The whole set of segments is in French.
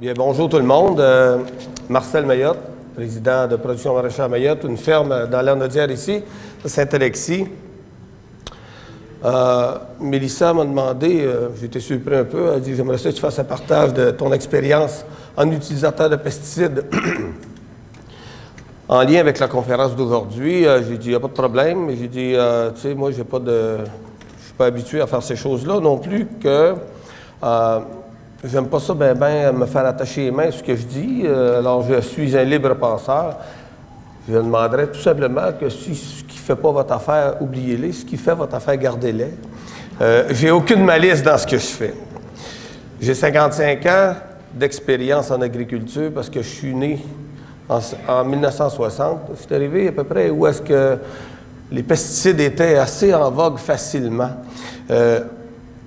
Bien, bonjour tout le monde. Marcel Mayotte, président de production maraîchère Mayotte, une ferme dans l'Arnaudière ici, à Saint-Alexis. Mélissa m'a demandé, j'ai été surpris un peu, elle a dit « J'aimerais ça que tu fasses un partage de ton expérience en utilisateur de pesticides en lien avec la conférence d'aujourd'hui. » J'ai dit « Il n'y a pas de problème. » J'ai dit « Tu sais, moi, je ne suis pas habitué à faire ces choses-là non plus que... j'aime pas ça ben me faire attacher les mains à ce que je dis. Alors, je suis un libre penseur. Je demanderais tout simplement que si ce qui ne fait pas votre affaire, oubliez-les. Ce qui fait votre affaire, gardez-les. J'ai aucune malice dans ce que je fais. J'ai 55 ans d'expérience en agriculture parce que je suis né en 1960. Je suis arrivé à peu près où est-ce que les pesticides étaient assez en vogue facilement.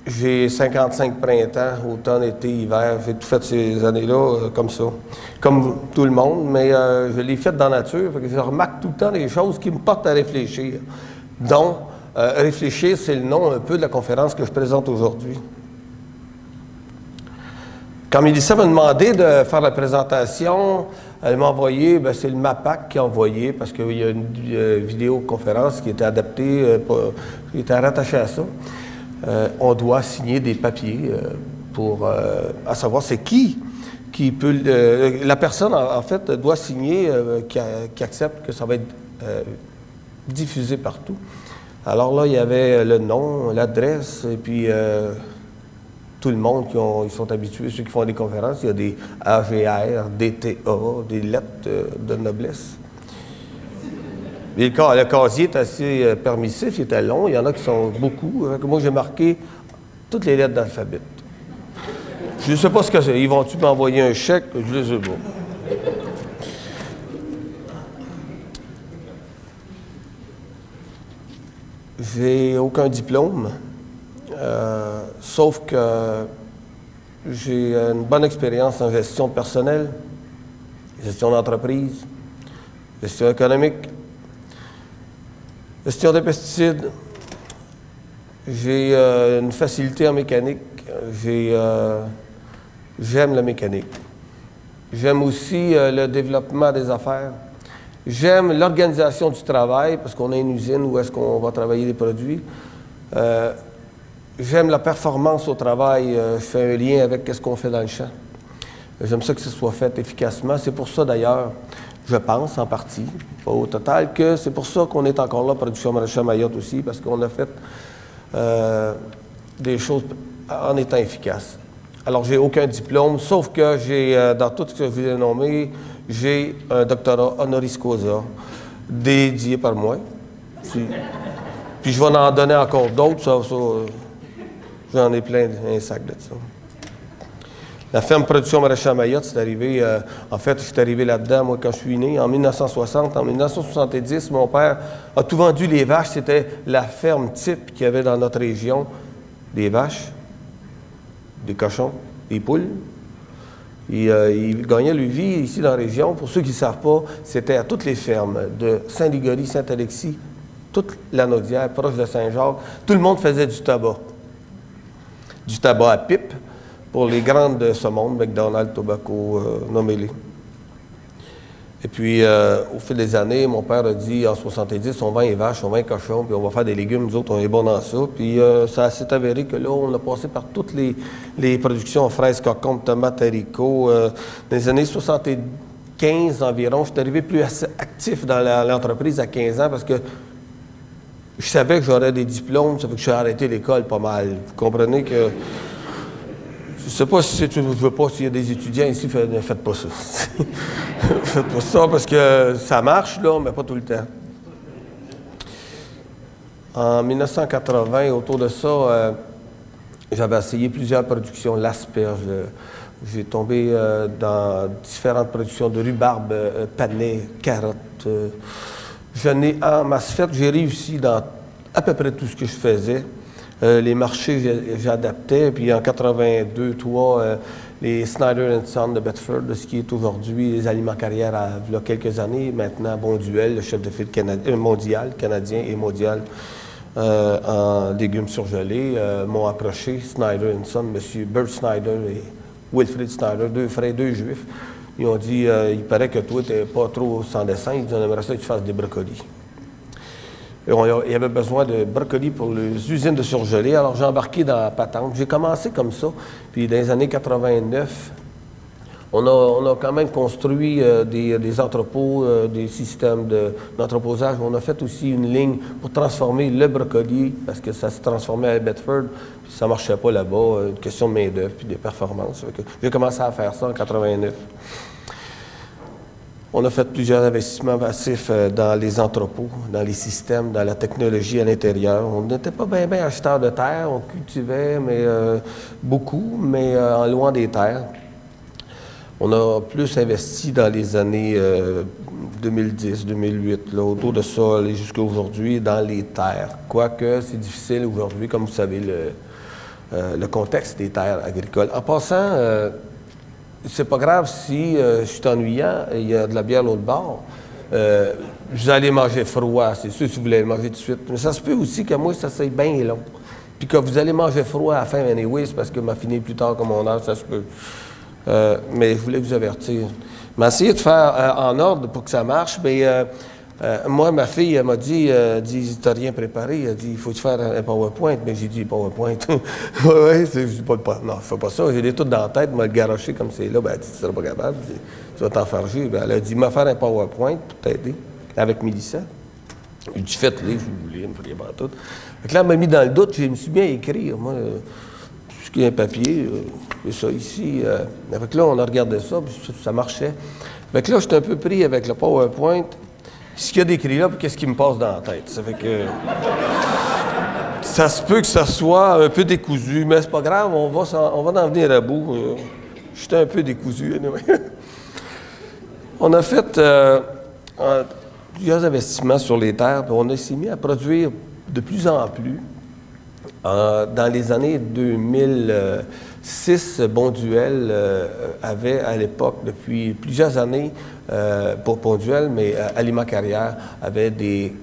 J'ai 55 printemps, automne, été, hiver. J'ai tout fait ces années-là comme ça, comme tout le monde, mais je l'ai fait dans la nature. Fait que je remarque tout le temps des choses qui me portent à réfléchir. Donc, réfléchir, c'est le nom un peu de la conférence que je présente aujourd'hui. Quand Mélissa m'a demandé de faire la présentation, elle m'a envoyé, c'est le MAPAC qui a envoyé, parce qu'il y a une vidéoconférence qui était adaptée, qui était rattachée à ça. On doit signer des papiers pour à savoir c'est qui peut... la personne, en fait, doit signer qui accepte que ça va être diffusé partout. Alors là, il y avait le nom, l'adresse, et puis tout le monde ils sont habitués, ceux qui font des conférences, il y a des AGR, DTA, des lettres de noblesse. Et le casier est assez permissif, il était long, il y en a qui sont beaucoup. Moi, j'ai marqué toutes les lettres d'alphabet. Je ne sais pas ce que c'est. Ils vont-tu m'envoyer un chèque? Je ne sais pas. J'ai aucun diplôme, sauf que j'ai une bonne expérience en gestion personnelle, gestion d'entreprise, gestion économique, gestion des pesticides. J'ai une facilité en mécanique. J'aime la mécanique. J'aime aussi le développement des affaires. J'aime l'organisation du travail, parce qu'on a une usine où est-ce qu'on va travailler des produits. J'aime la performance au travail. Je fais un lien avec ce qu'on fait dans le champ. J'aime ça que ce soit fait efficacement. C'est pour ça, d'ailleurs, je pense, en partie, pas au total, que c'est pour ça qu'on est encore là, Production maraîchère Mayotte aussi, parce qu'on a fait des choses en étant efficaces. Alors, j'ai aucun diplôme, sauf que j'ai, dans tout ce que je vous ai nommé, j'ai un doctorat honoris causa, dédié par moi. Puis je vais en donner encore d'autres, j'en ai plein, un sac de ça. La ferme Production maraîchère Mayotte, c'est arrivé, en fait, je suis arrivé là-dedans, moi, quand je suis né, en 1960. En 1970, mon père a tout vendu les vaches. C'était la ferme type qu'il y avait dans notre région. Des vaches, des cochons, des poules. Il gagnait lui vie ici dans la région. Pour ceux qui ne savent pas, c'était à toutes les fermes de Saint-Ligory, Saint-Alexis, toute l'Arnaudière, proche de Saint-Jacques. Tout le monde faisait du tabac. Du tabac à pipe. Pour les grandes de ce monde, McDonald's, Tobacco, nommez-les. Et puis, au fil des années, mon père a dit, en 70, on vend les vaches, on vend les cochons, puis on va faire des légumes, nous autres, on est bons dans ça. Puis, ça s'est avéré que là, on a passé par toutes les productions, fraises, concombres, tomates, haricots. Dans les années 75 environ, je suis arrivé plus actif dans l'entreprise à 15 ans parce que je savais que j'aurais des diplômes, ça fait que j'ai arrêté l'école pas mal. Vous comprenez que... Je ne sais pas si je ne veux pas, s'il y a des étudiants ici, ne faites pas ça. Faites pas ça parce que ça marche, là, mais pas tout le temps. En 1980, autour de ça, j'avais essayé plusieurs productions, l'asperge. J'ai tombé dans différentes productions de rhubarbe, panais, carottes. En masse faite, j'ai réussi dans à peu près tout ce que je faisais. Les marchés, j'adaptais. Puis en 82-3, les Snyder & Son de Bedford, de ce qui est aujourd'hui les Aliments Carrière, il y a quelques années. Maintenant, Bonduel, le chef de file mondial, canadien et mondial en légumes surgelés, m'ont approché, Snyder & Son, M. Bert Snyder et Wilfrid Snyder, deux frères, deux juifs. Ils ont dit, il paraît que toi, tu n'es pas trop sans dessin. Ils disent, on aimerait ça que tu fasses des brocolis. Et il y avait besoin de brocolis pour les usines de surgelés. Alors, j'ai embarqué dans la patente. J'ai commencé comme ça. Puis, dans les années 89, on a quand même construit des entrepôts, des systèmes d'entreposage. On a fait aussi une ligne pour transformer le brocoli, parce que ça se transformait à Bedford, puis ça ne marchait pas là-bas, une question de main-d'œuvre puis de performance. J'ai commencé à faire ça en 89. On a fait plusieurs investissements massifs dans les entrepôts, dans les systèmes, dans la technologie à l'intérieur. On n'était pas bien acheteurs de terre, on cultivait beaucoup, mais en loin des terres. On a plus investi dans les années 2010, 2008, là, autour de ça, jusqu'à aujourd'hui, dans les terres. Quoique, c'est difficile aujourd'hui, comme vous savez, le contexte des terres agricoles. En passant, c'est pas grave si je suis ennuyant et il y a de la bière l'autre bord. Vous allez manger froid, c'est sûr, si vous voulez manger tout de suite. Mais ça se peut aussi que moi, ça soit bien long. Puis que vous allez manger froid à la fin, anyway, c'est parce que m'a fini plus tard que mon heure, ça se peut. Mais je voulais vous avertir. Mais essayez de faire en ordre pour que ça marche. Mais moi, ma fille, elle m'a dit, t'as rien préparé. Elle dit, il faut faire un PowerPoint. Mais j'ai dit, PowerPoint. Oui, je dis pas non, je fais pas ça. J'ai des tout dans la tête, m'a le garoché comme c'est là. Ben, elle dit, tu seras pas capable. Dit, tu vas t'enfarger. Ben, elle a dit, m'a faire un PowerPoint pour t'aider avec Mélissa. J'ai dit, faites-le, si vous voulez, me feriez pas tout. Fait que là, elle m'a mis dans le doute, je me suis bien écrire. Moi, il y a un papier, c'est ça ici. Avec là, on a regardé ça, puis ça marchait. Fait là, j'étais un peu pris avec le PowerPoint. Ce qu'il y a d'écrit là, puis qu'est-ce qui me passe dans la tête. Ça fait que ça se peut que ça soit un peu décousu, mais c'est pas grave, on va en venir à bout. J'étais un peu décousu, anyway. On a fait plusieurs investissements sur les terres, puis on s'est mis à produire de plus en plus. Dans les années 2006, Bonduelle avait à l'époque, depuis plusieurs années, pour Bonduelle, mais Aliment Carrière avait des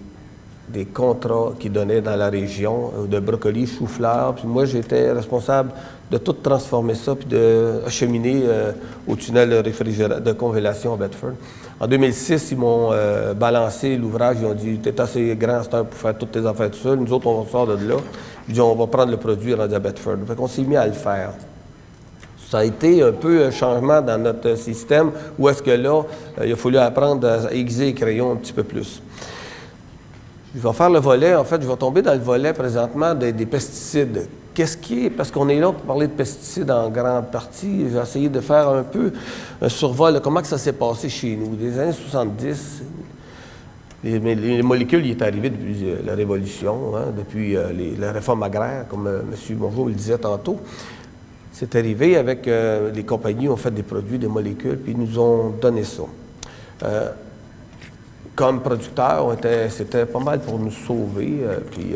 contrats qui donnaient dans la région de brocolis, chou-fleur. Puis moi, j'étais responsable de tout transformer ça puis d'acheminer au tunnel de congélation à Bedford. En 2006, ils m'ont balancé l'ouvrage. Ils ont dit, t'es assez grand, c'est pour faire toutes tes affaires tout seul. Nous autres, on sort de là. Ils ont dit, on va prendre le produit rendu à Bedford. Fait qu'on s'est mis à le faire. Ça a été un peu un changement dans notre système où est-ce que là, il a fallu apprendre à aiguiser les crayons un petit peu plus. Je vais faire le volet, en fait, je vais tomber dans le volet présentement des pesticides. Qu'est-ce qui est, parce qu'on est là pour parler de pesticides en grande partie, j'ai essayé de faire un peu un survol de comment que ça s'est passé chez nous. Des années 70, les molécules y est arrivé depuis la Révolution, hein, depuis la réforme agraire, comme M. Mongeau le disait tantôt. C'est arrivé avec les compagnies ont fait des produits, des molécules, puis ils nous ont donné ça. Comme producteurs, c'était pas mal pour nous sauver, puis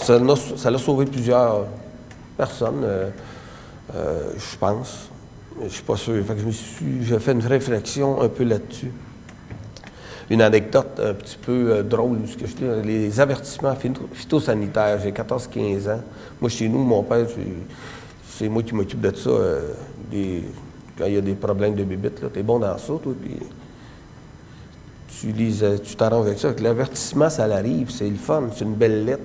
ça l'a sauvé plusieurs personnes, je pense. Je suis pas sûr. Fait que j'ai fait une réflexion un peu là-dessus. Une anecdote un petit peu drôle, les avertissements phytosanitaires, j'ai 14-15 ans. Moi, chez nous, mon père, c'est moi qui m'occupe de ça. Quand il y a des problèmes de bibites, t'es bon dans ça, toi, puis tu t'arranges avec ça. L'avertissement, ça l'arrive, c'est le fun, c'est une belle lettre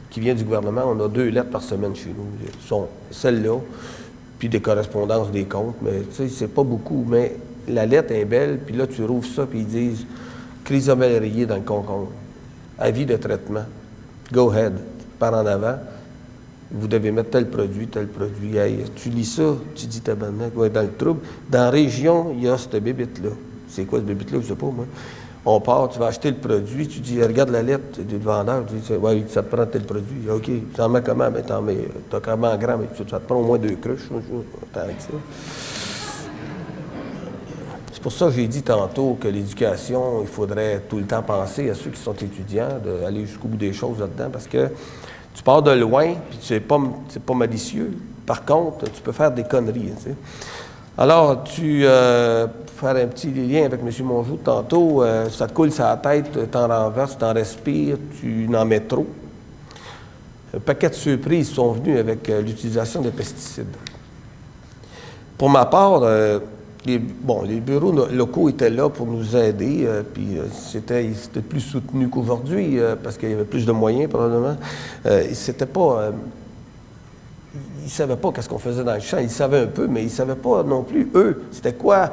qui vient du gouvernement. On a 2 lettres par semaine chez nous. Sont celle-là, puis des correspondances, des comptes, mais tu sais, c'est pas beaucoup, mais la lettre est belle, puis là, tu rouvres ça, puis ils disent « Chrysomèle rayée dans le concombre. Avis de traitement. Go ahead. Par en avant. Vous devez mettre tel produit, tel produit. Hey, tu lis ça, tu dis tabarnak, ouais, dans le trouble. Dans la région, il y a cette bébite-là. C'est quoi cette bébite-là? Je sais pas, moi. On part, tu vas acheter le produit, tu dis, regarde la lettre du vendeur, tu dis, ouais, ça te prend tel produit. OK, tu en mets comment? Ben, t'en mets, t'as comment grand, mais ça te prend au moins 2 cruches. Avec ça. C'est pour ça que j'ai dit tantôt que l'éducation, il faudrait tout le temps penser à ceux qui sont étudiants, d'aller jusqu'au bout des choses là-dedans, parce que tu pars de loin, puis c'est pas malicieux. Par contre, tu peux faire des conneries, tu sais. Alors, pour faire un petit lien avec M. Mongeau tantôt, ça te coule sur la tête, tu t'en renverses, tu t'en respires, tu en mets trop. Un paquet de surprises sont venus avec l'utilisation des pesticides. Pour ma part, les bureaux locaux étaient là pour nous aider, puis c'était plus soutenu qu'aujourd'hui, parce qu'il y avait plus de moyens, probablement. C'était pas... ils ne savaient pas qu'est-ce qu'on faisait dans le champ. Ils savaient un peu, mais ils ne savaient pas non plus, eux, c'était quoi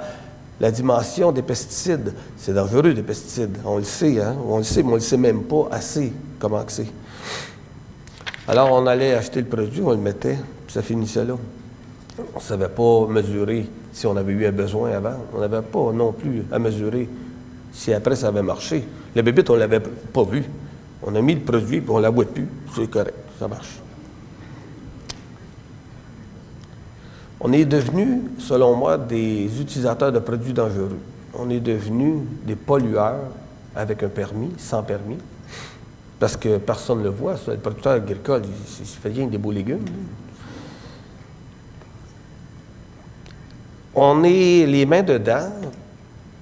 la dimension des pesticides. C'est dangereux, des pesticides. On le sait, hein? On le sait, mais on ne le sait même pas assez comment que c'est. Alors, on allait acheter le produit, on le mettait, puis ça finissait là. On ne savait pas mesurer si on avait eu un besoin avant. On n'avait pas non plus à mesurer si après ça avait marché. La bébite, on ne l'avait pas vu. On a mis le produit, puis on ne la voit plus. C'est correct, ça marche. On est devenus, selon moi, des utilisateurs de produits dangereux. On est devenus des pollueurs avec un permis, sans permis, parce que personne ne le voit. Ça. Le producteur agricole, il ne fait rien que des beaux légumes. On est les mains dedans,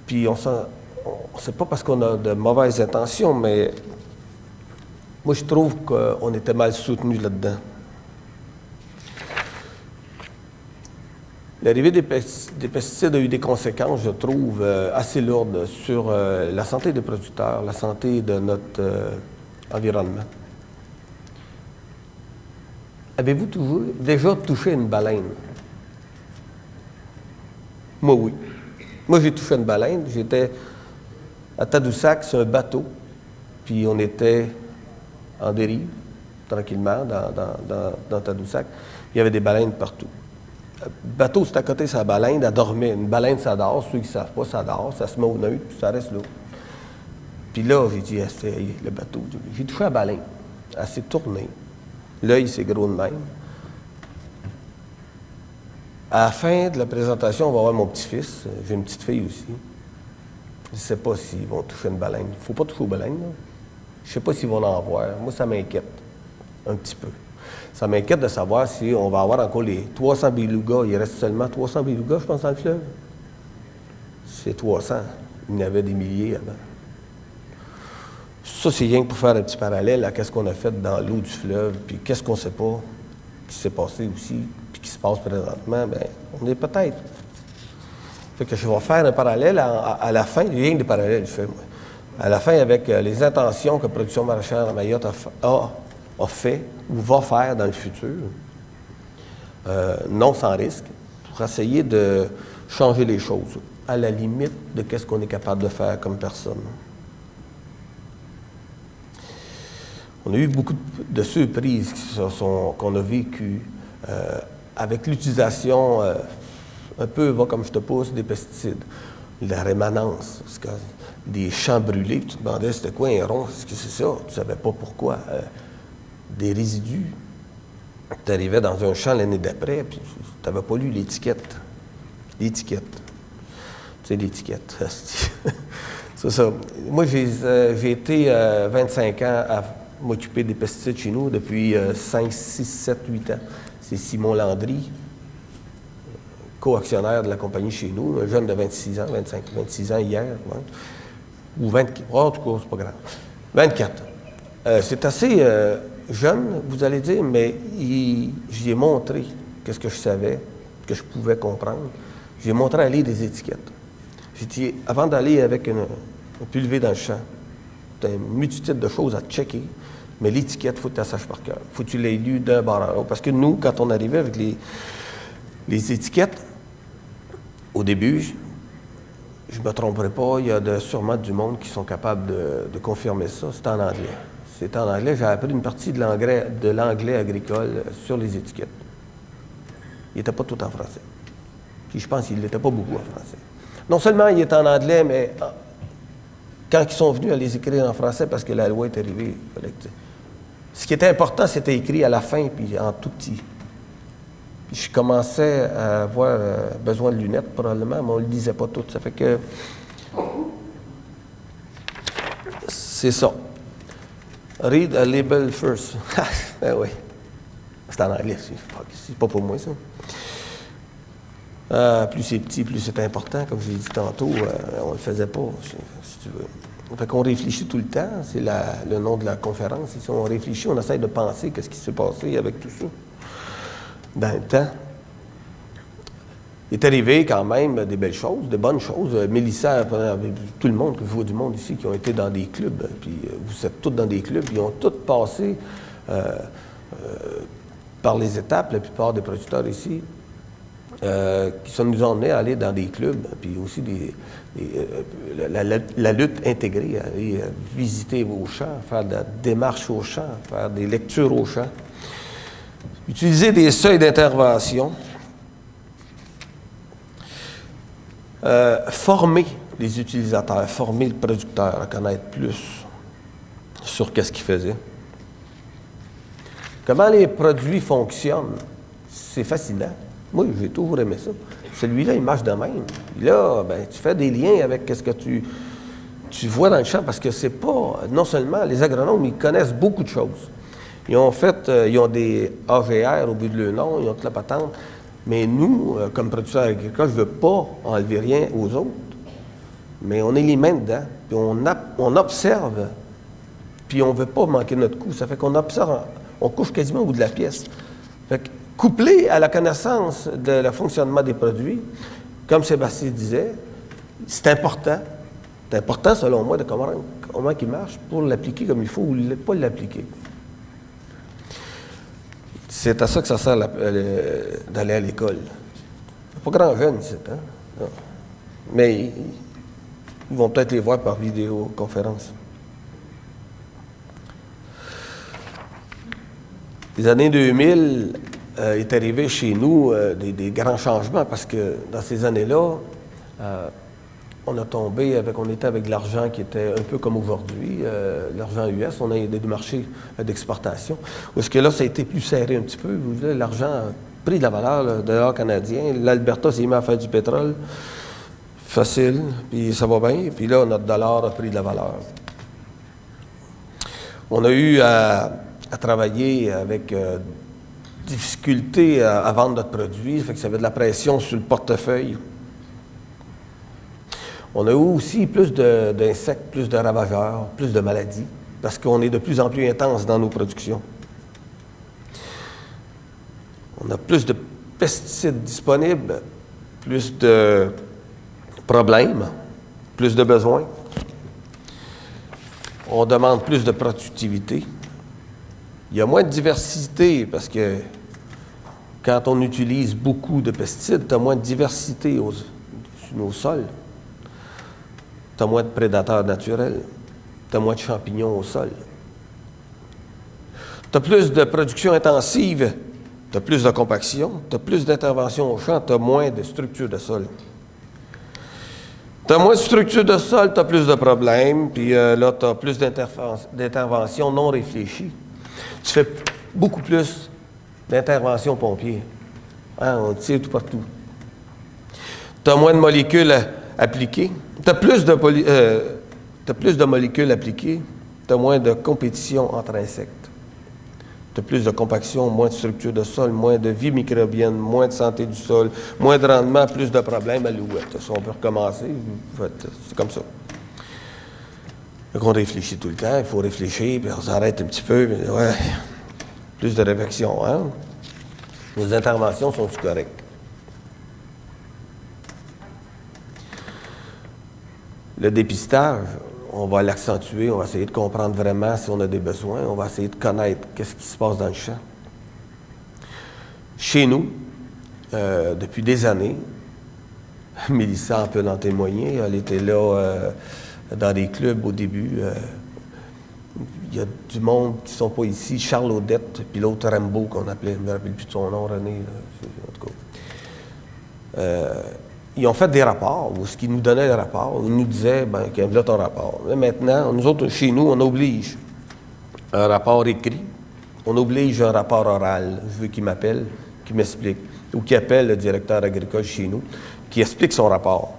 puis on ne sait pas parce qu'on a de mauvaises intentions, mais moi, je trouve qu'on était mal soutenus là-dedans. L'arrivée des pesticides a eu des conséquences, je trouve, assez lourdes sur la santé des producteurs, la santé de notre environnement. Avez-vous déjà touché une baleine? Moi, oui. Moi, j'ai touché une baleine. J'étais à Tadoussac, c'est un bateau, puis on était en dérive, tranquillement, dans Tadoussac. Il y avait des baleines partout. Le bateau, c'est à côté de sa baleine, elle dormait. Une baleine, ça dort. Ceux qui ne savent pas, ça dort. Ça se met au neutre, puis ça reste là. Puis là, j'ai dit, c'est le bateau. J'ai touché la baleine. Elle s'est tournée. L'œil, c'est gros de même. À la fin de la présentation, on va voir mon petit-fils. J'ai une petite fille aussi. Je ne sais pas s'ils vont toucher une baleine. Il ne faut pas toucher aux baleines, là. Je ne sais pas s'ils vont en voir. Moi, ça m'inquiète. Un petit peu. Ça m'inquiète de savoir si on va avoir encore les 300 belugas. Il reste seulement 300 belugas, je pense, dans le fleuve. C'est 300. Il y en avait des milliers avant. Ça, c'est rien que pour faire un petit parallèle à ce qu'on a fait dans l'eau du fleuve, puis qu'est-ce qu'on ne sait pas qui s'est passé aussi, puis qui se passe présentement. Bien, on est peut-être. Fait que je vais faire un parallèle à la fin, rien que des parallèles, je fais, moi. À la fin, avec les intentions que Production maraîchère à Mayotte a fait ou va faire dans le futur, non sans risque, pour essayer de changer les choses, à la limite de ce qu'on est capable de faire comme personne. On a eu beaucoup de surprises qu'on a vécues avec l'utilisation, un peu, va comme je te pousse, des pesticides, la rémanence, des champs brûlés, tu te demandais c'était quoi un rond, est-ce que c'est ça? Tu ne savais pas pourquoi. Des résidus. Tu arrivais dans un champ l'année d'après, puis tu n'avais pas lu l'étiquette. L'étiquette. Tu sais, l'étiquette. C'est ça. Moi, j'ai été 25 ans à m'occuper des pesticides chez nous depuis 5, 6, 7, 8 ans. C'est Simon Landry, co-actionnaire de la compagnie chez nous, un jeune de 26 ans, 26 ans hier, ouais. Ou 24, oh, en tout cas, c'est pas grave. 24. C'est assez jeune, vous allez dire, mais j'y ai montré qu'est-ce que je savais, que je pouvais comprendre. J'ai montré à lire des étiquettes. J'ai dit, avant d'aller avec un pulvé dans le champ, tu as une multitude de choses à checker, mais l'étiquette, il faut que tu la saches par cœur. Il faut que tu l'aies lu d'un bord à l'autre. Parce que nous, quand on arrivait avec les étiquettes, au début, je ne me tromperai pas, il y a sûrement du monde qui sont capables de confirmer ça. C'est en anglais. C'est en anglais. J'ai appris une partie de l'anglais agricole sur les étiquettes. Il n'était pas tout en français. Puis je pense qu'il n'était pas beaucoup en français. Non seulement il est en anglais, mais quand ils sont venus à les écrire en français parce que la loi est arrivée, il fallait que, ce qui était important, c'était écrit à la fin, puis en tout petit. Puis je commençais à avoir besoin de lunettes, probablement, mais on ne le lisait pas tout. Ça fait que c'est ça. Read a label first. Ben oui. C'est en anglais, c'est pas pour moi, ça. Plus c'est petit, plus c'est important, comme je l'ai dit tantôt. On ne le faisait pas, si tu veux. Fait qu'on réfléchit tout le temps, c'est le nom de la conférence. Ici, on réfléchit, on essaie de penser qu'est-ce qui s'est passé avec tout ça dans le temps. est arrivé quand même des belles choses, de bonnes choses. Mélissa, tout le monde, je vois du monde ici qui ont été dans des clubs, puis vous êtes tous dans des clubs, ils ont tous passé par les étapes, la plupart des producteurs ici, qui nous ont emmenés à aller dans des clubs, puis aussi la lutte intégrée, aller visiter vos champs, faire de la démarche aux champs, faire des lectures aux champs, utiliser des seuils d'intervention, former les utilisateurs, former le producteur à connaître plus sur qu'est-ce qu'il faisait. Comment les produits fonctionnent, c'est fascinant. Moi, j'ai toujours aimé ça. Celui-là, il marche de même. Là, ben, tu fais des liens avec ce que tu vois dans le champ, parce que c'est pas... Non seulement, les agronomes, ils connaissent beaucoup de choses. Ils ont des AGR au bout de leur nom, ils ont toute la patente. Mais nous, comme producteurs agricoles, je ne veux pas enlever rien aux autres, mais on est les mains dedans, puis on observe, puis on ne veut pas manquer notre coup. Ça fait qu'on observe, on couche quasiment au bout de la pièce. Fait que, couplé à la connaissance de le fonctionnement des produits, comme Sébastien disait, c'est important. C'est important, selon moi, de comment il marche pour l'appliquer comme il faut ou ne pas l'appliquer. C'est à ça que ça sert d'aller à l'école. Pas grand jeune ici, hein? Non. Mais ils vont peut-être les voir par vidéoconférence. Les années 2000 est arrivé chez nous des grands changements parce que dans ces années-là, on était avec de l'argent qui était un peu comme aujourd'hui, l'argent US, on a des marchés d'exportation. Parce que là, ça a été plus serré un petit peu. L'argent a pris de la valeur, le dollar canadien. L'Alberta s'est mis à faire du pétrole. Facile, puis ça va bien. Puis là, notre dollar a pris de la valeur. On a eu à travailler avec difficulté à vendre notre produit, fait que ça avait de la pression sur le portefeuille. On a eu aussi plus d'insectes, plus de ravageurs, plus de maladies, parce qu'on est de plus en plus intense dans nos productions. On a plus de pesticides disponibles, plus de problèmes, plus de besoins. On demande plus de productivité. Il y a moins de diversité parce que quand on utilise beaucoup de pesticides, tu as moins de diversité sur nos sols. Tu as moins de prédateurs naturels. Tu as moins de champignons au sol. Tu as plus de production intensive. Tu as plus de compaction. Tu as plus d'intervention au champ. Tu as moins de structure de sol. Tu as moins de structure de sol, tu as plus de problèmes. Puis là, tu as plus d'intervention non réfléchie. Tu fais beaucoup plus d'intervention pompier. Hein, on tire tout partout. Tu as moins de molécules appliquées. Tu as plus de molécules appliquées. Tu as moins de compétition entre insectes. Tu as plus de compaction, moins de structure de sol, moins de vie microbienne, moins de santé du sol, moins de rendement, plus de problèmes à l'ouette. Si on peut recommencer, c'est comme ça. Donc on réfléchit tout le temps, il faut réfléchir, puis on s'arrête un petit peu, mais ouais, plus de réflexion, hein? Nos interventions sont-elles correctes? Le dépistage, on va l'accentuer, on va essayer de comprendre vraiment si on a des besoins, on va essayer de connaître qu'est-ce qui se passe dans le champ. Chez nous, depuis des années, Mélissa peut en témoigner, elle était là dans des clubs au début. Il y a du monde qui ne sont pas ici, Charles Odette, puis l'autre Rambo qu'on appelait, je ne me rappelle plus de son nom, René, là, en tout cas. Ils ont fait des rapports, ou ce qu'ils nous donnaient des rapports, ils nous disaient, ben, là ton rapport. Là, maintenant, nous autres, chez nous, on oblige un rapport écrit, on oblige un rapport oral. Je veux qu'il m'appelle, qu'il m'explique, ou qu'il appelle le directeur agricole chez nous, qui explique son rapport.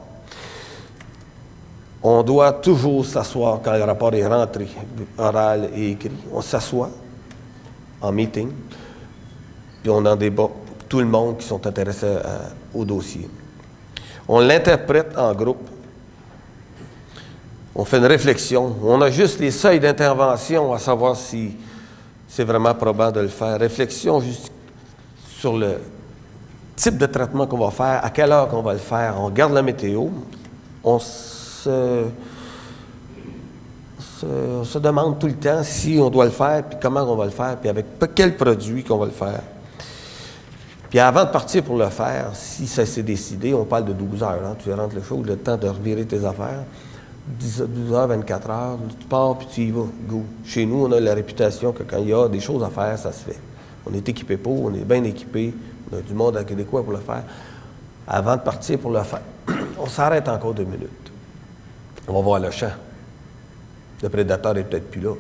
On doit toujours s'asseoir quand le rapport est rentré, oral et écrit. On s'assoit en meeting, puis on en débat tout le monde qui sont intéressés au dossier. On l'interprète en groupe. On fait une réflexion. On a juste les seuils d'intervention à savoir si c'est vraiment probant de le faire. Réflexion juste sur type de traitement qu'on va faire, à quelle heure qu'on va le faire. On regarde la météo, on se demande tout le temps si on doit le faire, puis comment on va le faire, puis avec quel produit qu'on va le faire. Puis avant de partir pour le faire, si ça s'est décidé, on parle de 12 heures. Hein, tu rentres le show, le temps de revirer tes affaires. 12 heures, 24 heures, tu pars puis tu y vas. Go. Chez nous, on a la réputation que quand il y a des choses à faire, ça se fait. On est équipé pour, on est bien équipé, on a du monde adéquat pour le faire. Avant de partir pour le faire, on s'arrête encore 2 minutes. On va voir le champ. Le prédateur n'est peut-être plus là.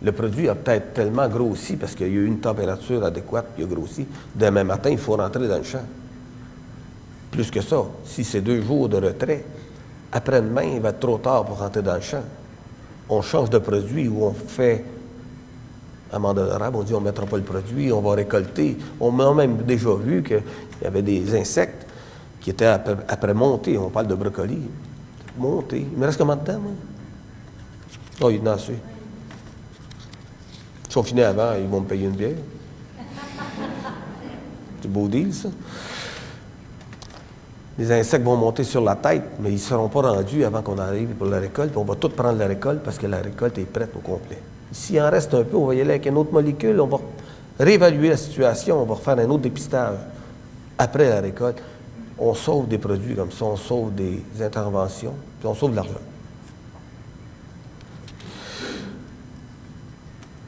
Le produit a peut-être tellement grossi parce qu'il y a eu une température adéquate, puis il a grossi. Demain matin, il faut rentrer dans le champ. Plus que ça, si c'est 2 jours de retrait, après-demain, il va être trop tard pour rentrer dans le champ. On change de produit ou on fait amende honorable, on dit on ne mettra pas le produit, on va récolter. On a même déjà vu qu'il y avait des insectes qui étaient après monter. On parle de brocoli. Monter. Il me reste combien de temps, moi? Oh, il est assez. Si on finit avant, ils vont me payer une bière. C'est un beau deal, ça. Les insectes vont monter sur la tête, mais ils ne seront pas rendus avant qu'on arrive pour la récolte. Puis on va tout prendre la récolte parce que la récolte est prête au complet. S'il en reste un peu, on va y aller avec une autre molécule, on va réévaluer la situation, on va refaire un autre dépistage après la récolte. On sauve des produits comme ça, on sauve des interventions, puis on sauve de l'argent.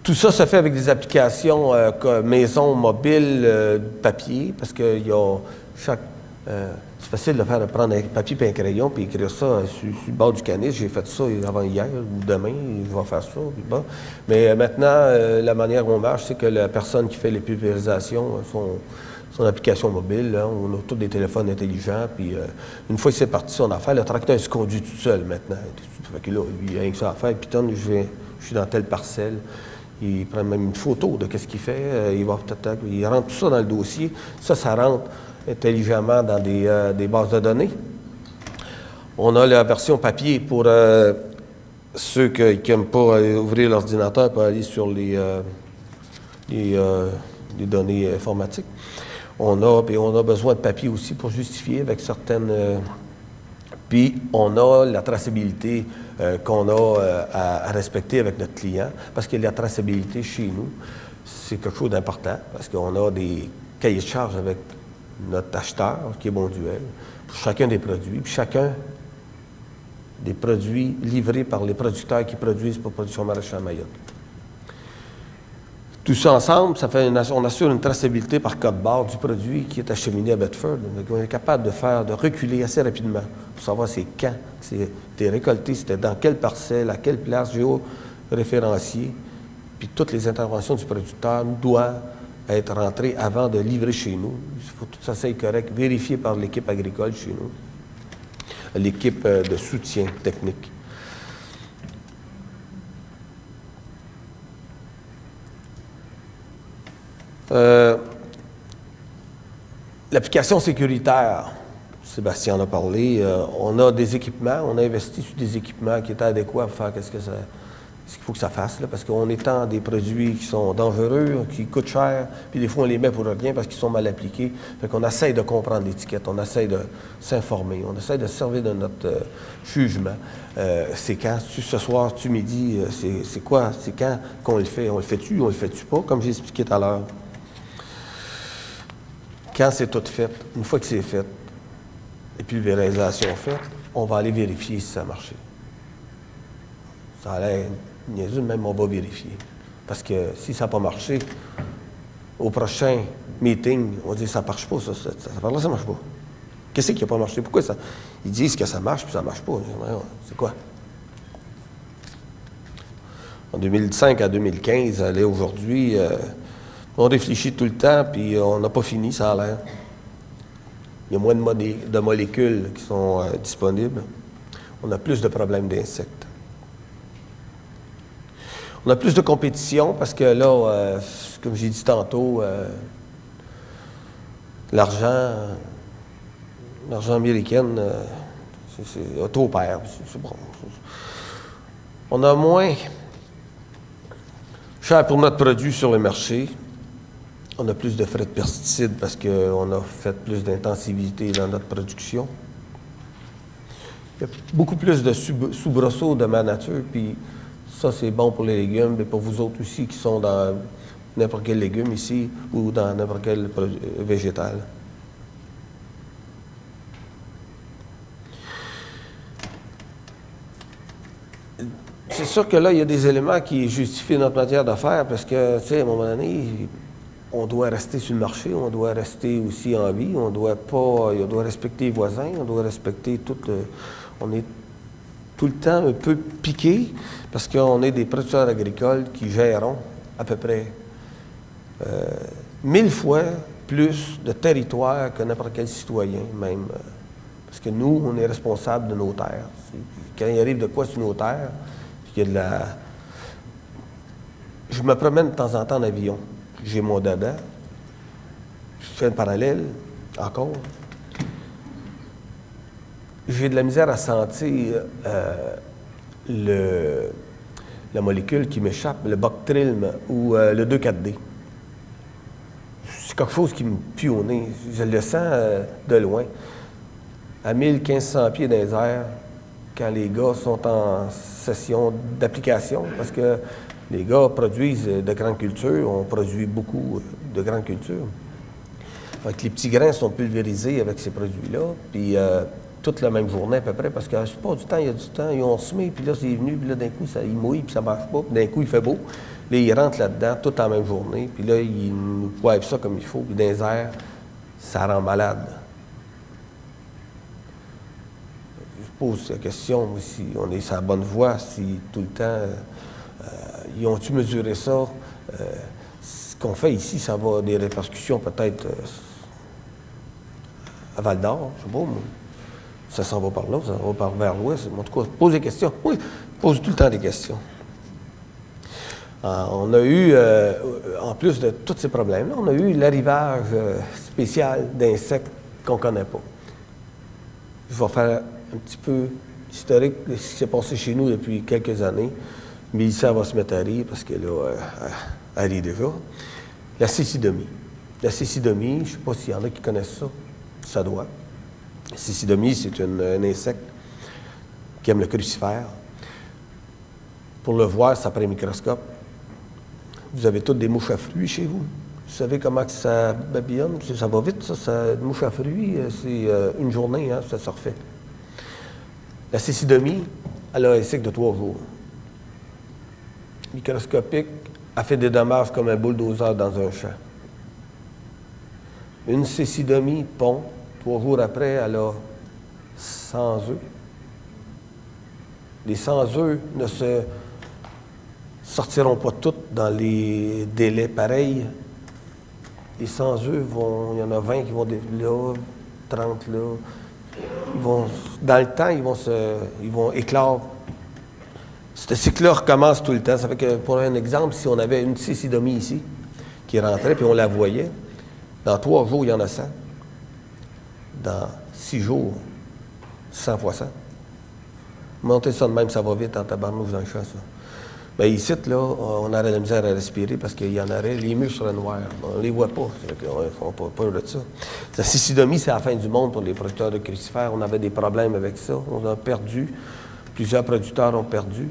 Tout ça se fait avec des applications maison, mobile, papier, parce que il y a chaque... c'est facile de faire, de prendre un papier et un crayon puis écrire ça sur le bord du canis. J'ai fait ça avant hier ou demain, je vais faire ça. Puis bon. Mais maintenant, la manière dont on marche, c'est que la personne qui fait les pulvérisations, son application mobile, là, on a tous des téléphones intelligents, puis une fois que c'est parti son affaire, le tracteur se conduit tout seul maintenant. Fait que là, il a rien que ça à faire, puis je suis dans telle parcelle. Il prend même une photo de ce qu'il fait, il rentre tout ça dans le dossier. Ça rentre intelligemment dans des bases de données. On a la version papier pour ceux qui n'aiment pas ouvrir l'ordinateur pour aller sur les données informatiques. On a besoin de papier aussi pour justifier avec certaines... puis on a la traçabilité qu'on a à respecter avec notre client, parce que la traçabilité chez nous, c'est quelque chose d'important, parce qu'on a des cahiers de charges avec notre acheteur, qui est Bonduelle, pour chacun des produits, puis chacun des produits livrés par les producteurs qui produisent pour Production Maraîchère à Mayotte. Tout ça ensemble, on assure une traçabilité par code barre du produit qui est acheminé à Bedford. Donc on est capable de reculer assez rapidement pour savoir c'est quand c'était récolté, c'était dans quelle parcelle, à quelle place, géoréférencié. Puis toutes les interventions du producteur doivent être rentrées avant de livrer chez nous. Il faut que tout ça soit correct, vérifié par l'équipe agricole chez nous, l'équipe de soutien technique. L'application sécuritaire, Sébastien en a parlé, on a des équipements, on a investi sur des équipements qui étaient adéquats pour faire ce qu'il faut que ça fasse, là, parce qu'on étend des produits qui sont dangereux, qui coûtent cher, puis des fois on les met pour rien parce qu'ils sont mal appliqués. Fait qu'on essaye de comprendre l'étiquette, on essaye de s'informer, on essaye de se servir de notre jugement. C'est quand, ce soir, midi, c'est quoi, c'est quand qu'on le fait? On le fait-tu, on le fait-tu pas, comme j'ai expliqué tout à l'heure. Quand c'est tout fait, une fois que c'est fait, et puis la pulvérisation faite, on va aller vérifier si ça a marché. Ça a l'air niaiseux, même on va vérifier. Parce que si ça n'a pas marché, au prochain meeting, on dit ça ne marche pas, ça marche pas. Qu'est-ce qui n'a pas marché? Pourquoi ça? Ils disent que ça marche, puis ça ne marche pas. C'est quoi? En 2005 à 2015, aller aujourd'hui, on réfléchit tout le temps, puis on n'a pas fini, ça a l'air. Il y a moins de molécules qui sont disponibles. On a plus de problèmes d'insectes. On a plus de compétition parce que là, comme j'ai dit tantôt, l'argent américain, c'est trop père. C'est bon. On a moins cher pour notre produit sur le marché. On a plus de frais de pesticides parce qu'on a fait plus d'intensivité dans notre production. Il y a beaucoup plus de soubresauts de ma nature, puis ça, c'est bon pour les légumes, mais pour vous autres aussi qui sont dans n'importe quel légume ici ou dans n'importe quel végétal. C'est sûr que là, il y a des éléments qui justifient notre matière d'affaires parce que, tu sais, à un moment donné, on doit rester sur le marché, on doit rester aussi en vie, on doit respecter les voisins, on doit respecter tout. On est tout le temps un peu piqué parce qu'on est des producteurs agricoles qui gèrent à peu près 1000 fois plus de territoire que n'importe quel citoyen, même. Parce que nous, on est responsable de nos terres. Quand il arrive de quoi sur nos terres, il y a de la... Je me promène de temps en temps en avion. J'ai mon dada. Je fais un parallèle, encore. J'ai de la misère à sentir la molécule qui m'échappe, le Bactrilm ou le 2,4-D. C'est quelque chose qui me pue au nez. Je le sens de loin. À 1500 pieds dans les airs, quand les gars sont en session d'application, parce que les gars produisent de grandes cultures, on produit beaucoup de grandes cultures. Donc, les petits grains sont pulvérisés avec ces produits-là, puis toute la même journée à peu près, parce que je sais pas du temps, il y a du temps, ils ont semé, puis là c'est venu, puis là d'un coup, il mouille, puis ça marche pas, puis d'un coup, il fait beau. Là, ils rentrent là-dedans, tout en même journée, puis là, ils nous poivent ça comme il faut, puis dans les airs, ça rend malade. Je pose la question, si on est sur la bonne voie, si tout le temps, ils ont-tu mesuré ça? Ce qu'on fait ici, ça va avoir des répercussions peut-être à Val-d'Or, je sais pas, moi. Ça s'en va par là, ça va vers l'ouest. En tout cas, pose des questions. Oui, je pose tout le temps des questions. On a eu, en plus de tous ces problèmes-là, on a eu l'arrivage spécial d'insectes qu'on ne connaît pas. Je vais faire un petit peu historique de ce qui s'est passé chez nous depuis quelques années. Mélissa va se mettre à rire parce que là, elle rit déjà. La cécidomie. La cécidomie, je ne sais pas s'il y en a qui connaissent ça. Ça doit. La cécidomie, c'est un insecte qui aime le crucifère. Pour le voir, ça prend un microscope. Vous avez toutes des mouches à fruits chez vous. Vous savez comment que ça babillonne? Ça va vite, ça. Une mouche à fruits, c'est une journée, hein, ça se refait. La cécidomie, elle a un cycle de 3 jours. Microscopique, elle fait des dommages comme un bulldozer dans un champ. Une cécidomie pond, 3 jours après, elle a 100 œufs. Les 100 œufs ne se sortiront pas toutes dans les délais pareils. Les 100 œufs, il y en a 20 qui vont là, 30 là. Dans le temps, ils vont éclore. Ce cycle-là recommence tout le temps. Ça fait que, pour un exemple, si on avait une cécidomie ici, qui rentrait, puis on la voyait, dans 3 jours, il y en a 100. Dans 6 jours, 100 fois 100. Monter ça de même, ça va vite en tabarnouche dans le champ, ça. Bien, ici, là, on aurait de la misère à respirer parce qu'il y en aurait, les murs seraient noirs. On ne les voit pas. On n'a pas peur de ça. La cécidomie, c'est la fin du monde pour les producteurs de crucifères. On avait des problèmes avec ça. On a perdu. Plusieurs producteurs ont perdu.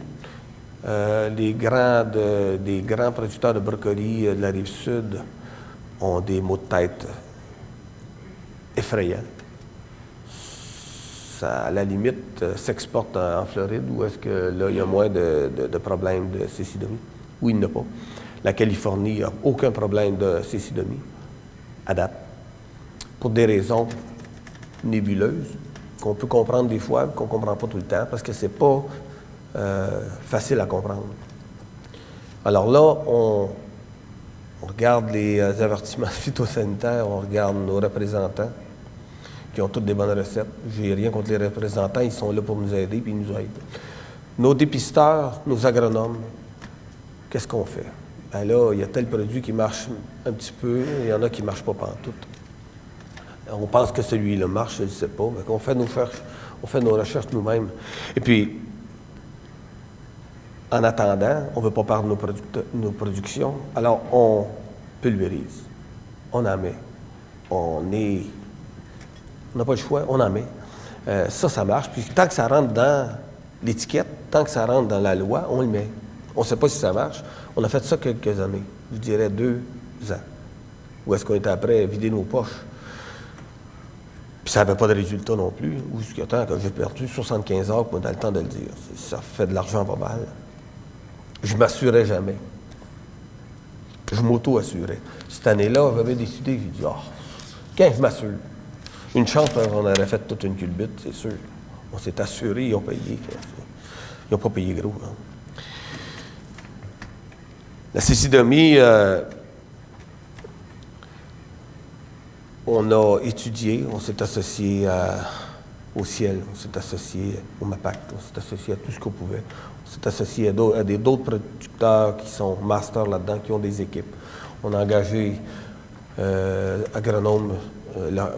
Des grands producteurs de brocolis de la Rive-Sud ont des maux de tête effrayants. Ça, à la limite, s'exporte en Floride, où est-ce que là, il y a moins de problèmes de cécidomie, où il n'y en a pas. La Californie, il n'y a aucun problème de cécidomie, à date, pour des raisons nébuleuses, qu'on peut comprendre des fois, mais qu'on ne comprend pas tout le temps, parce que c'est pas facile à comprendre. Alors là, on regarde les avertissements phytosanitaires, on regarde nos représentants, qui ont toutes des bonnes recettes. J'ai rien contre les représentants, ils sont là pour nous aider, puis ils nous aident. Nos dépisteurs, nos agronomes, qu'est-ce qu'on fait? Ben là, il y a tel produit qui marche un petit peu, il y en a qui ne marchent pas pantoute. On pense que celui-là marche, je ne sais pas. On fait nos recherches nous-mêmes. Et puis, en attendant, on ne veut pas perdre nos productions, alors on pulvérise. on en met. On n'a pas le choix, on en met. Ça marche. Puis tant que ça rentre dans l'étiquette, tant que ça rentre dans la loi, on le met. On ne sait pas si ça marche. On a fait ça quelques années. Je dirais 2 ans. Où est-ce qu'on était après à vider nos poches? Puis ça n'avait pas de résultat non plus. Ou jusqu'à temps que j'ai perdu 75 heures pour dans le temps de le dire. Ça fait de l'argent pas mal. Je ne m'assurais jamais. Je m'auto-assurais. Cette année-là, j'avais décidé, j'ai dit, quand je m'assure, une chance, on aurait fait toute une culbute, c'est sûr. On s'est assuré, ils ont payé. Ils n'ont pas payé gros. Hein. La cécidomie, on a étudié, on s'est associé au ciel, on s'est associé au MAPAC, on s'est associé à tout ce qu'on pouvait. On s'est associé à d'autres producteurs qui sont masters là-dedans, qui ont des équipes. On a engagé agronomes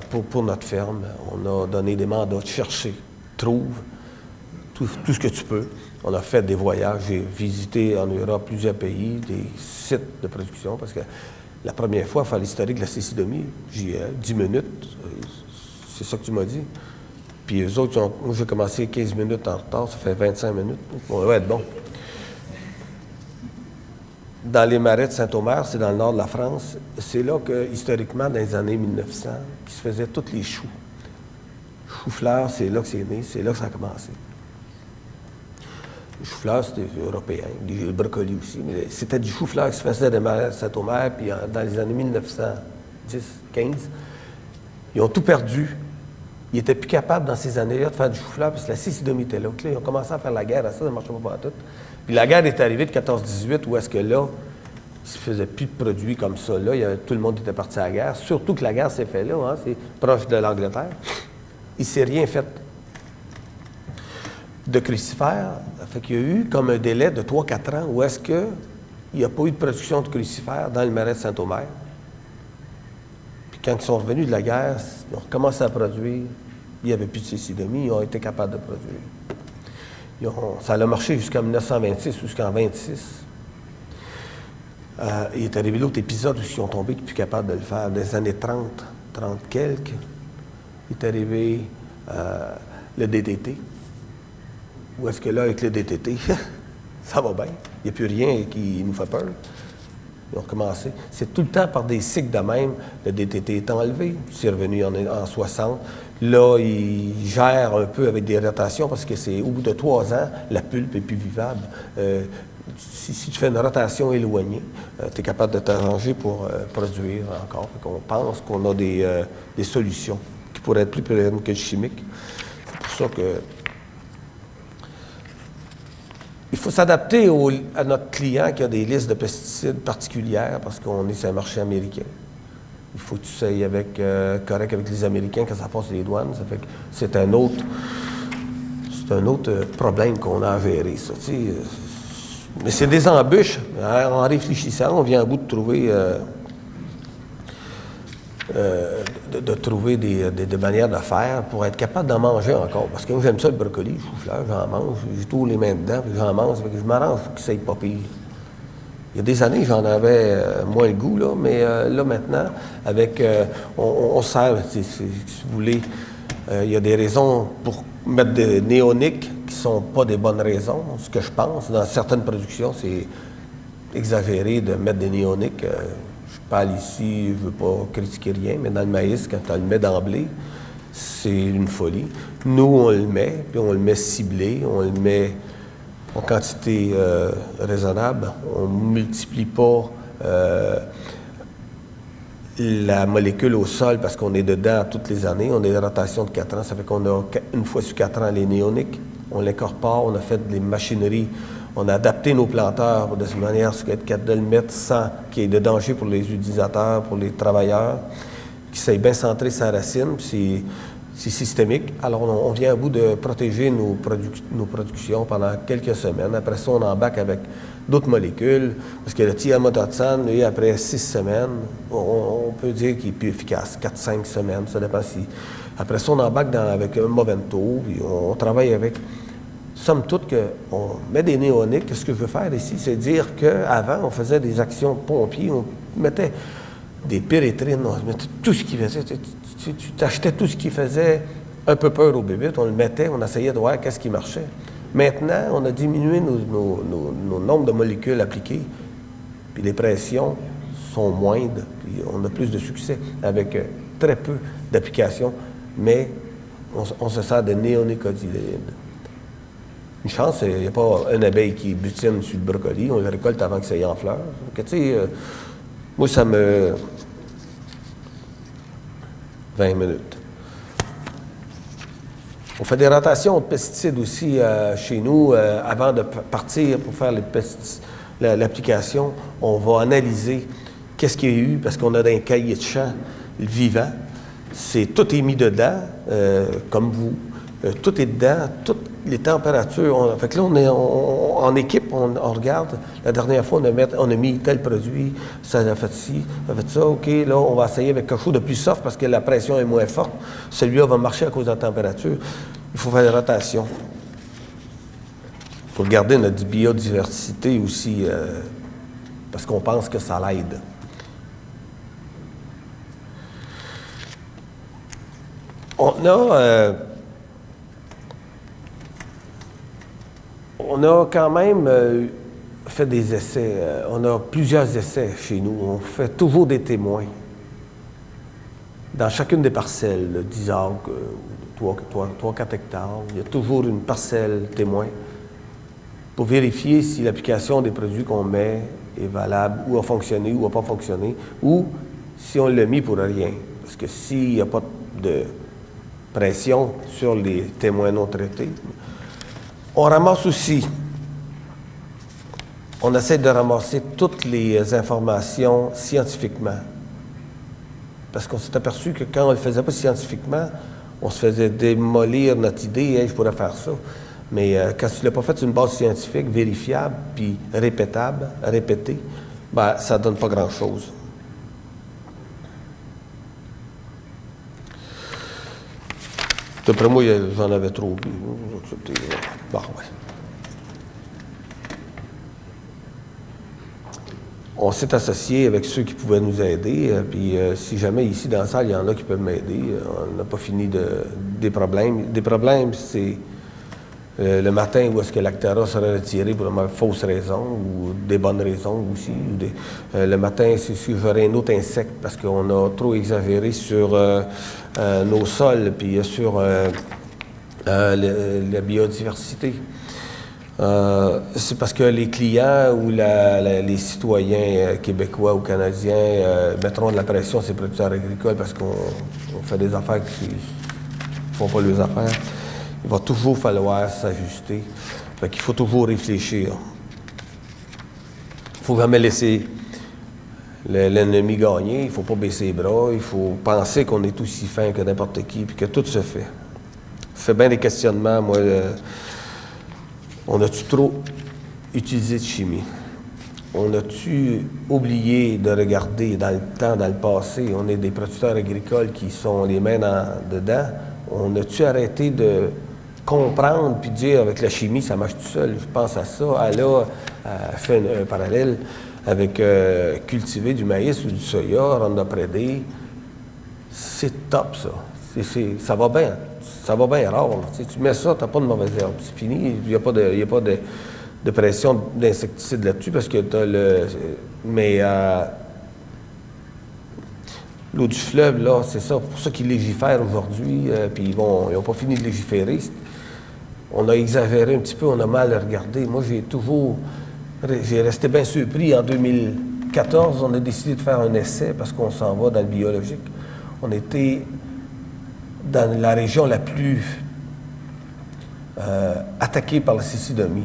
pour notre ferme. On a donné des mandats de chercher, trouve, tout ce que tu peux. On a fait des voyages. J'ai visité en Europe plusieurs pays, des sites de production, parce que la première fois, faire l'historique de la cécidomie, j'y ai 10 minutes. C'est ça que tu m'as dit. Puis eux autres, moi, j'ai commencé 15 minutes en retard, ça fait 25 minutes. On va être bon. Dans les marais de Saint-Omer, c'est dans le nord de la France, c'est là que, historiquement, dans les années 1900, qui se faisaient tous les choux. Chou-fleur, c'est là que c'est né, c'est là que ça a commencé. Le chou-fleur, c'était européen, le brocoli aussi, mais c'était du chou-fleur qui se faisait dans les marais de Saint-Omer, puis dans les années 1910, 15, ils ont tout perdu. Ils n'étaient plus capables, dans ces années-là, de faire du chou-fleur, parce que la cécidomie était là. Donc, là, ils ont commencé à faire la guerre à ça ne marchait pas tout. Puis la guerre est arrivée de 14-18, où est-ce que là, il ne se faisait plus de produits comme ça. Là, tout le monde était parti à la guerre. Surtout que la guerre s'est faite là, hein, c'est proche de l'Angleterre. Il ne s'est rien fait de crucifères. Fait qu'il y a eu comme un délai de 3-4 ans où est-ce qu'il n'y a pas eu de production de crucifères dans le marais de Saint-Omer. Puis quand ils sont revenus de la guerre, ils ont recommencé à produire. Il n'y avait plus de cécidomie, ils ont été capables de produire. Ça a marché jusqu'en 1926, jusqu'en 1926. Il est arrivé l'autre épisode où ils ont tombé, plus capables de le faire, dans les années 30 quelques. Il est arrivé le DDT. Où est-ce que là, avec le DDT, ça va bien. Il n'y a plus rien qui nous fait peur. Ils ont recommencé. C'est tout le temps par des cycles de même. Le DDT est enlevé. C'est revenu en 60. Là, il gère un peu avec des rotations parce que c'est au bout de 3 ans, la pulpe est plus vivable. Si tu fais une rotation éloignée, tu es capable de t'arranger pour produire encore. On pense qu'on a des solutions qui pourraient être plus pérennes que le chimique. C'est pour ça que il faut s'adapter à notre client qui a des listes de pesticides particulières parce qu'on est sur un marché américain. Il faut que tu sois correct avec les Américains quand ça passe les douanes. Ça fait que c'est un autre problème qu'on a à gérer, ça. Mais c'est des embûches. En réfléchissant, on vient à bout de trouver des manières de faire pour être capable d'en manger encore. Parce que moi, j'aime ça le brocoli, le chou-fleur, j'en mange, j'ai tous les mains dedans, puis j'en mange, je m'arrange pour que ça aille pas pire. Il y a des années, j'en avais moins le goût, là, mais là, maintenant, avec, on sert, si vous voulez, il y a des raisons pour mettre des néoniques qui ne sont pas des bonnes raisons, ce que je pense. Dans certaines productions, c'est exagéré de mettre des néoniques. Je parle ici, je ne veux pas critiquer rien, mais dans le maïs, quand on le met d'emblée, c'est une folie. Nous, on le met, puis on le met ciblé, on le met en quantité raisonnable. On ne multiplie pas la molécule au sol parce qu'on est dedans toutes les années. On a des rotations de 4 ans. Ça fait qu'on a une fois sur 4 ans les néoniques. On l'incorpore, on a fait des machineries. On a adapté nos planteurs de cette manière à ce qu'être capable de le mettre sans qu'il y ait de danger pour les utilisateurs, pour les travailleurs, qui s'aille bien centrer sa racine. C'est systémique. Alors, on vient à bout de protéger nos productions pendant quelques semaines. Après ça, on embarque avec d'autres molécules. Parce que le thiamethoxam, lui, après 6 semaines, on peut dire qu'il est plus efficace. 4-5 semaines, ça dépend si. Après ça, on embarque avec un Movento, puis on travaille avec. Somme toute, on met des néoniques. Ce que je veux faire ici, c'est dire qu'avant, on faisait des actions de pompiers. On mettait des pérétrines, on mettait tout ce qui faisait. Tu t'achetais tout ce qui faisait un peu peur au bébé, on le mettait, on essayait de voir qu'est-ce qui marchait. Maintenant, on a diminué nos nombres de molécules appliquées, puis les pressions sont moindres, puis on a plus de succès avec très peu d'applications, mais on se sert de néonicotinoïdes. Une chance, il n'y a pas une abeille qui butine sur le brocoli, on le récolte avant que ça aille en fleurs. Donc, tu sais, moi, ça me... 20 minutes. On fait des rotations de pesticides aussi chez nous. Avant de partir pour faire l'application, on va analyser qu'est-ce qu'il y a eu, parce qu'on a un cahier de champ vivant. Tout est mis dedans, comme vous. Tout est dedans, toutes les températures. Fait que là, on est en équipe, on regarde. La dernière fois, on a mis tel produit, ça a fait ci, ça a fait ça. OK, là, on va essayer avec quelque chose de plus soft parce que la pression est moins forte. Celui-là va marcher à cause de la température. Il faut faire des rotations. Il faut garder notre biodiversité aussi, parce qu'on pense que ça l'aide. On a quand même fait des essais. On a plusieurs essais chez nous. On fait toujours des témoins. Dans chacune des parcelles, 10 acres, 3-4 hectares, il y a toujours une parcelle témoin pour vérifier si l'application des produits qu'on met est valable, ou a fonctionné, ou n'a pas fonctionné, ou si on l'a mis pour rien. Parce que s'il n'y a pas de pression sur les témoins non traités, on ramasse aussi, on essaie de ramasser toutes les informations scientifiquement. Parce qu'on s'est aperçu que quand on ne le faisait pas scientifiquement, on se faisait démolir notre idée, hey, je pourrais faire ça. Mais quand tu ne l'as pas fait sur une base scientifique, vérifiable, puis répétable, répétée, ben, ça ne donne pas grand-chose. D'après moi, j'en avais trop vu. Bon, ouais. On s'est associé avec ceux qui pouvaient nous aider. Puis si jamais ici dans la salle, il y en a qui peuvent m'aider, on n'a pas fini des problèmes. Des problèmes, c'est le matin où est-ce que l'Actara serait retiré pour une fausse raison ou des bonnes raisons aussi. Le matin, c'est si j'aurais un autre insecte parce qu'on a trop exagéré sur nos sols puis sur la biodiversité. C'est parce que les clients ou les citoyens québécois ou canadiens mettront de la pression sur les producteurs agricoles parce qu'on fait des affaires qui ne font pas leurs affaires. Il va toujours falloir s'ajuster. Fait qu'il faut toujours réfléchir. Il ne faut jamais laisser l'ennemi gagner. Il ne faut pas baisser les bras. Il faut penser qu'on est aussi fin que n'importe qui puis que tout se fait. Ça fait bien des questionnements, moi. On a-tu trop utilisé de chimie? On a-tu oublié de regarder dans le temps, dans le passé? On est des producteurs agricoles qui sont les mains dedans. On a-tu arrêté de comprendre puis dire avec la chimie, ça marche tout seul? Je pense à ça. Elle a fait un parallèle avec cultiver du maïs ou du soya, Roundup Ready. C'est top, ça. Ça va bien. Ça va bien rare. Tu mets ça, tu n'as pas de mauvaise herbe. C'est fini. Il n'y a pas de pression d'insecticide là-dessus parce que tu as le... Mais l'eau du fleuve, là, c'est ça. Pour ça qu'ils légifèrent aujourd'hui. Puis ils n'ont pas fini de légiférer. On a exagéré un petit peu, on a mal regardé. Moi, j'ai resté bien surpris. En 2014, on a décidé de faire un essai parce qu'on s'en va dans le biologique. On était dans la région la plus attaquée par la cécidomie.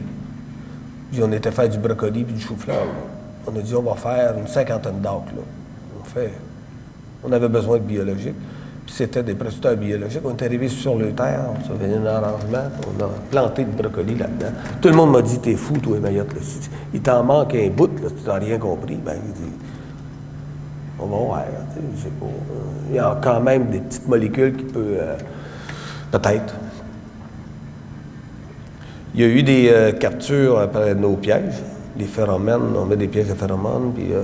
Puis on était faire du brocoli puis du chou-fleur. On a dit, on va faire une 50aine d'acres. On avait besoin de biologique. Puis c'était des producteurs biologiques. On est arrivé sur le terre, on s'est fait un arrangement, on a planté du brocoli là-dedans. Tout le monde m'a dit, t'es fou, toi, Mayotte. Il t'en manque un bout, là, tu n'as rien compris. Ben, il dit, on va voir. Je sais pas. Il y a quand même des petites molécules qui peuvent... peut-être. Il y a eu des captures après nos pièges, les phéromones. On met des pièges à phéromones, puis il y a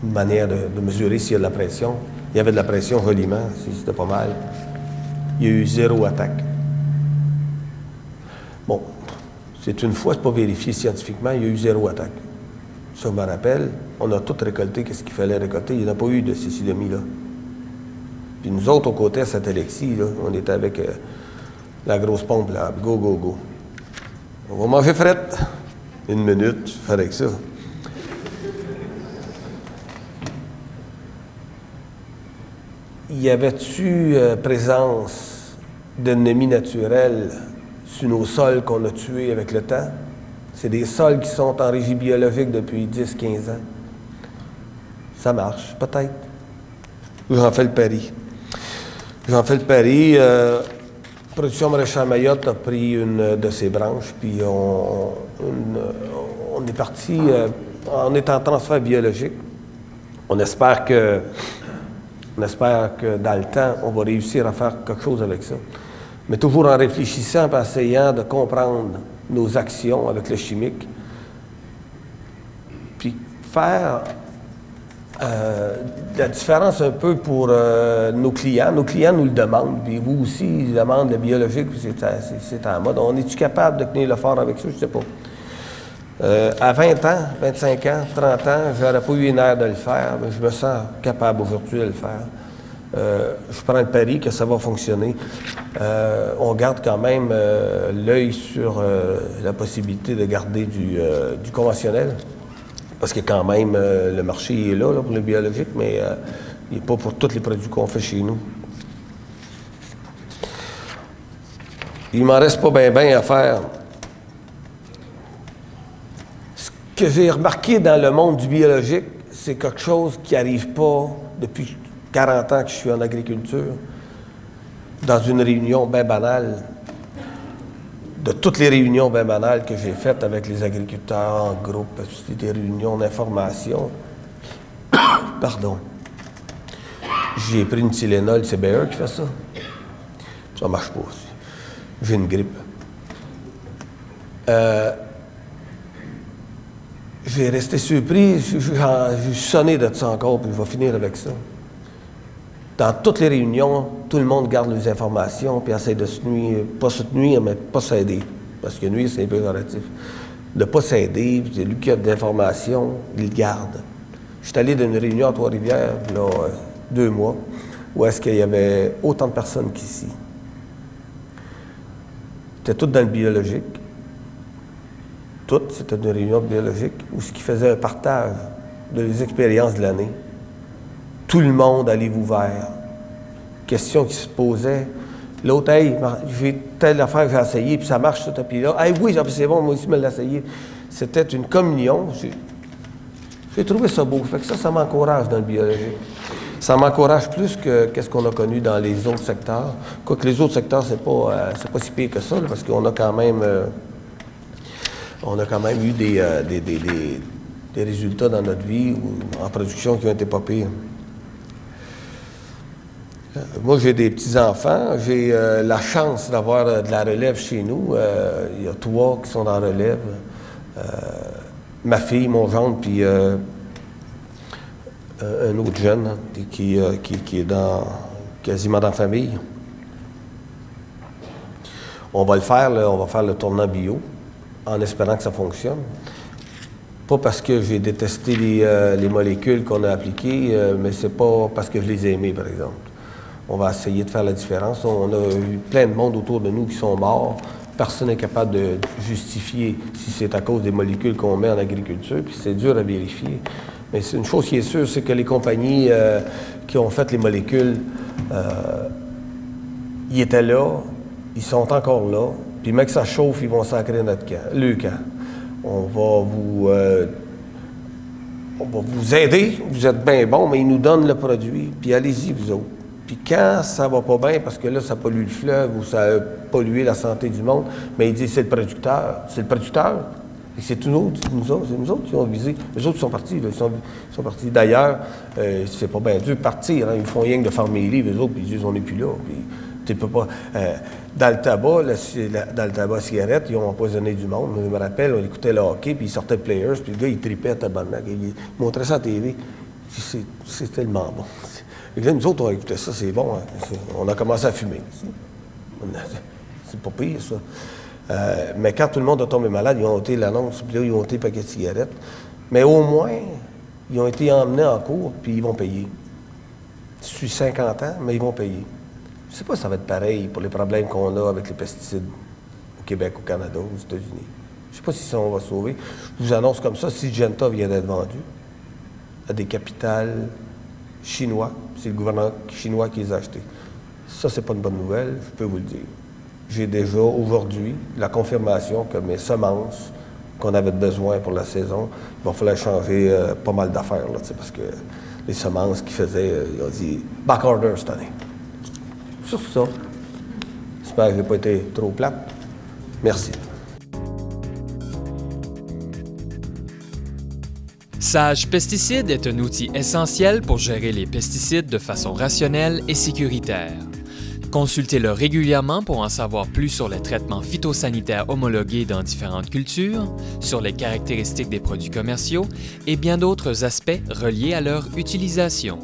une manière de mesurer s'il y a de la pression. Il y avait de la pression reliment, c'était pas mal. Il y a eu 0 attaque. Bon, c'est une fois, c'est pas vérifié scientifiquement, il y a eu 0 attaque. Ça, je me rappelle, on a tout récolté, qu'est-ce qu'il fallait récolter. Il n'y en a pas eu de cécidomie, là. Puis nous autres, au côté à Saint-Alexis, là, on était avec la grosse pompe, là, go, go, go. On va manger frette. 1 minute, je ferai avec ça. Y avait-tu présence d'ennemis naturels sur nos sols qu'on a tués avec le temps? C'est des sols qui sont en régie biologique depuis 10-15 ans. Ça marche, peut-être. J'en fais le pari. J'en fais le pari. Production Maraîchère Mayotte a pris une de ses branches, puis on est parti, on est en transfert biologique. On espère que dans le temps, on va réussir à faire quelque chose avec ça. Mais toujours en réfléchissant et en essayant de comprendre nos actions avec le chimique, puis faire la différence un peu pour nos clients. Nos clients nous le demandent, puis vous aussi, ils demandent le biologique, puis c'est en mode. On est-tu capable de tenir le fort avec ça? Je ne sais pas. À 20 ans, 25 ans, 30 ans, je n'aurais pas eu une aire de le faire, mais je me sens capable aujourd'hui de le faire. Je prends le pari que ça va fonctionner. On garde quand même l'œil sur la possibilité de garder du conventionnel. Parce que quand même, le marché est là pour le biologique, mais il n'est pas pour tous les produits qu'on fait chez nous. Il m'en reste pas bien à faire. Ce que j'ai remarqué dans le monde du biologique, c'est quelque chose qui n'arrive pas depuis 40 ans que je suis en agriculture. Dans une réunion bien banale, de toutes les réunions bien banales que j'ai faites avec les agriculteurs en groupe, c'était des réunions d'information. Pardon. J'ai pris une Tylenol, c'est Bayer qui fait ça. Ça marche pas aussi. J'ai une grippe. J'ai resté surpris, j'ai sonné de ça encore, puis je vais finir avec ça. Dans toutes les réunions, tout le monde garde les informations puis essaie de se nuire, pas se nuire, mais pas s'aider. Parce que nuire, c'est un peu relatif. De ne pas s'aider, puis c'est lui qui a de l'information, il le garde. Je suis allé dans une réunion à Trois-Rivières, là, 2 mois, où est-ce qu'il y avait autant de personnes qu'ici. C'était tout dans le biologique. Tout, c'était une réunion biologique, où ce qui faisait un partage des expériences de l'année. Tout le monde allait ouvert. Question qui se posait. L'autre, hey, j'ai telle affaire que j'ai essayé, puis ça marche, tout, puis là, hey, oui, c'est bon, moi aussi, je me l'ai essayé. C'était une communion. J'ai trouvé ça beau. Fait que ça m'encourage dans le biologique. Ça m'encourage plus que qu'est-ce qu'on a connu dans les autres secteurs. Quoique les autres secteurs, c'est pas si pire que ça, là, parce qu'on a quand même, eu des résultats dans notre vie en production qui ont été pas pires. Moi, j'ai des petits-enfants. J'ai la chance d'avoir de la relève chez nous. Il y a 3 qui sont dans la relève. Ma fille, mon gendre, puis un autre jeune qui est quasiment dans la famille. On va le faire, là, on va faire le tournant bio, en espérant que ça fonctionne. Pas parce que j'ai détesté les molécules qu'on a appliquées, mais c'est pas parce que je les ai aimées, par exemple. On va essayer de faire la différence. On a eu plein de monde autour de nous qui sont morts. Personne n'est capable de justifier si c'est à cause des molécules qu'on met en agriculture, puis c'est dur à vérifier. Mais c'est une chose qui est sûre, c'est que les compagnies qui ont fait les molécules, ils étaient là, ils sont encore là, puis même que ça chauffe, ils vont sacrer le camp. On va vous aider, vous êtes bien bon, mais ils nous donnent le produit, puis allez-y, vous autres. Puis quand ça va pas bien, parce que là, ça pollue le fleuve ou ça a pollué la santé du monde, mais ils disent c'est le producteur. C'est le producteur. Et c'est nous autres qui ont visé. Les autres sont partis. Là, ils sont partis. D'ailleurs, c'est pas bien dur de partir. Hein, ils font rien que de fermer les livres, les autres, puis ils disent on n'est plus là. Puis, tu peux pas. Dans le tabac cigarette, ils ont empoisonné du monde. Je me rappelle, on écoutait le hockey, puis ils sortaient de Players, puis le gars, il tripait à tabarnak. Il montrait ça à la TV. C'est tellement bon. Et là, nous autres, on écoutait ça, c'est bon. Hein? On a commencé à fumer. C'est pas pire, ça. Mais quand tout le monde a tombé malade, ils ont ôté l'annonce, puis là, ils ont ôté le paquet de cigarettes. Mais au moins, ils ont été emmenés en cours, puis ils vont payer. Je suis 50 ans, mais ils vont payer. Je ne sais pas si ça va être pareil pour les problèmes qu'on a avec les pesticides au Québec, au Canada, aux États-Unis. Je ne sais pas si ça, on va sauver. Je vous annonce comme ça, Syngenta vient d'être vendu à des capitales chinois. C'est le gouvernement chinois qui les a achetés. Ça, c'est pas une bonne nouvelle, je peux vous le dire. J'ai déjà aujourd'hui la confirmation que mes semences qu'on avait besoin pour la saison, il va falloir changer pas mal d'affaires, là, parce que les semences qu'ils faisaient, ils ont dit « back order cette année ». Sur ça, j'espère que je n'ai pas été trop plate. Merci. Sage Pesticides est un outil essentiel pour gérer les pesticides de façon rationnelle et sécuritaire. Consultez-le régulièrement pour en savoir plus sur les traitements phytosanitaires homologués dans différentes cultures, sur les caractéristiques des produits commerciaux et bien d'autres aspects reliés à leur utilisation.